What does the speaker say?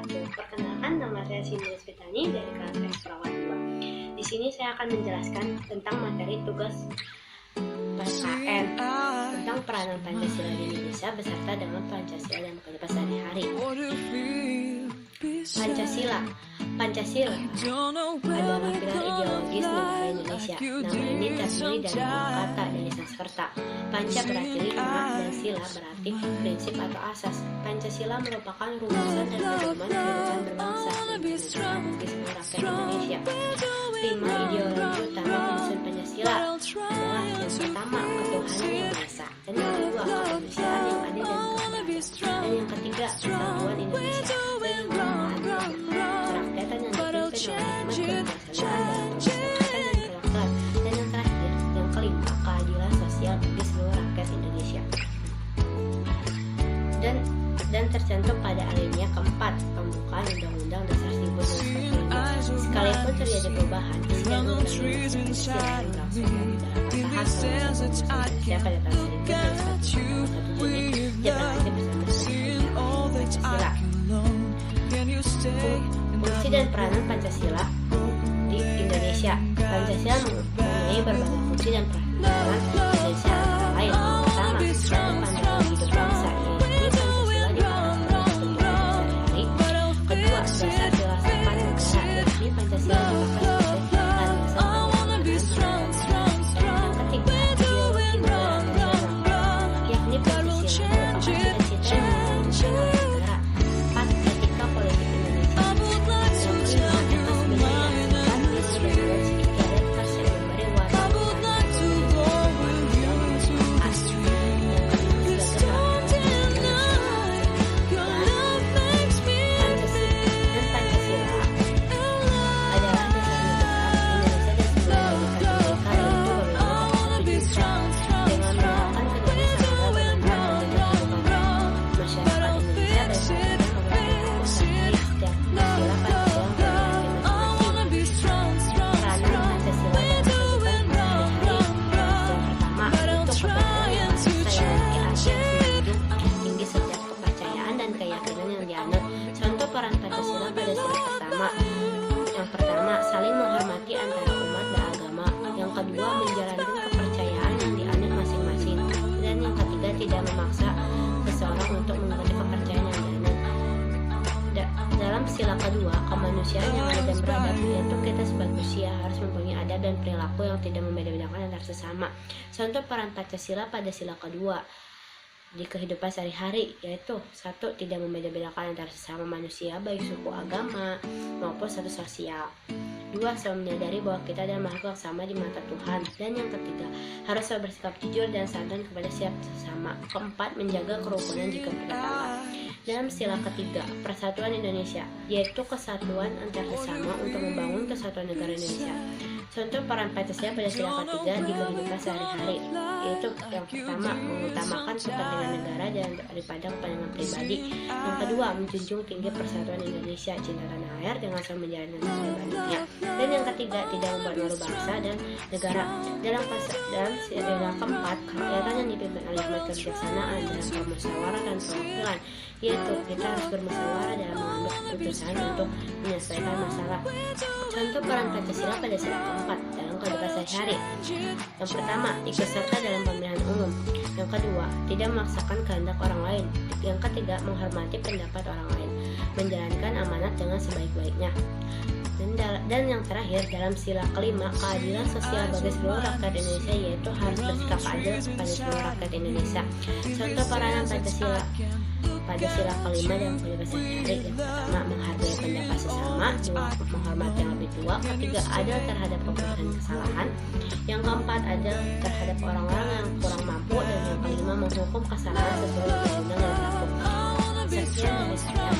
wabarakatuh. Perkenalkan, nama saya Sinus Fitani dari kelas S Perawat 2. Di sini saya akan menjelaskan tentang materi tugas PKN tentang peranan Pancasila di Indonesia beserta dengan Pancasila dan kehidupan sehari-hari. Pancasila adalah pilar ideologis negara Indonesia. Nama ini terdiri dari dua kata dari Sanskerta. Panca berarti 5 dan sila berarti prinsip atau asas. Pancasila merupakan rumusan dan pedoman kehidupan berbangsa bagi seluruh rakyat Indonesia. 5 ideologi utama penyusun Pancasila adalah yang pertama, ketuhanan yang maha esa, dan yang kedua, kemanusiaan yang adil dan keadilan, dan yang ketiga, persatuan Indonesia, dan yang keempat, kerakyatan yang dipimpin oleh hikmat kebijaksanaan dan persatuan dan perwakilan, dan yang terakhir, yang kelima, keadilan sosial bagi seluruh rakyat Indonesia. Dan tercantum pada alinea keempat pembukaan Undang-Undang Dasar 1945. Sekalipun terjadi perubahan, isi dan undang-undang Indonesia yang berlangsung dalam tahap Indonesia pada tahun 1941 Juni yang berlanjut bersama Pancasila. Fungsi dan peranan Pancasila di Indonesia. Pancasila mempunyai berbagai fungsi dan peranan Indonesia antara lain. Pertama, sebagai pandangan hidup bangsa. Dasar filsafat negara, yakni Pancasila dipakai sebagai landasan pembangunan. Yang ketiga, ideologi negara nasional, yakni Pancasila merupakan cita-cita yang diwujudkan oleh negara. 4. Etika politik Indonesia. Yang kelima, etos budaya. 4. Ideologi istiadat yang memberi warna peran Pancasila pada sila pertama. Yang pertama, saling menghormati antara umat dan agama. Yang kedua, menjalankan kepercayaan yang dianut masing-masing. Dan yang ketiga, tidak memaksa seseorang untuk mengikuti kepercayaan yang dianut. Dalam sila kedua, kemanusiaan yang adil dan beradab, yaitu kita sebagai manusia harus mempunyai adab dan perilaku yang tidak membeda-bedakan antar sesama. Contoh peran Pancasila pada sila kedua di kehidupan sehari-hari, yaitu 1. Tidak membeda-bedakan antara sesama manusia baik suku, agama maupun status sosial. 2. Selalu menyadari bahwa kita adalah makhluk yang sama di mata Tuhan. Dan yang ketiga, harus selalu bersikap jujur dan santun kepada setiap sesama. 4. Menjaga kerukunan jika bertetangga. Dalam sila ketiga, persatuan Indonesia, yaitu kesatuan antar sesama untuk membangun kesatuan negara Indonesia. Contoh peran Pancasila pada sila ketiga di kehidupan sehari-hari, yaitu yang pertama, mengutamakan kepentingan negara daripada kepentingan pribadi. Yang kedua, menjunjung tinggi persatuan Indonesia, cinta tanah air dengan selalu menjalankan pribadinya. Dan yang ketiga, tidak membuat malu bangsa dan negara. Dalam sila keempat, kerakyatan yang dipimpin oleh hikmat kebijaksanaan dalam permusyawarah dan perwakilan, yaitu kita harus bermusyawarah dalam mengambil keputusan untuk menyelesaikan masalah. Contoh peran Pancasila pada sila keempat dalam kehidupan sehari-hari. Yang pertama, ikut serta dalam pemilihan umum. Yang kedua, tidak memaksakan kehendak orang lain. Yang ketiga, menghormati pendapat orang lain, menjalankan amanat dengan sebaik-baiknya. Dan yang terakhir, dalam sila kelima, keadilan sosial bagi seluruh rakyat Indonesia, yaitu harus bersikap adil kepada seluruh rakyat Indonesia. Contoh peranan Pancasila pada sila kelima dalam kehidupan sehari-hari. Yang pertama, menghargai pendapat sesama. 2. Menghormati yang lebih tua. Ketiga, adil terhadap kebenaran dan kesalahan. Yang keempat, adil terhadap orang-orang yang kurang mampu. Dan yang kelima, menghukum kesalahan sesuai undang-undang yang berlaku. Sekian dari saya.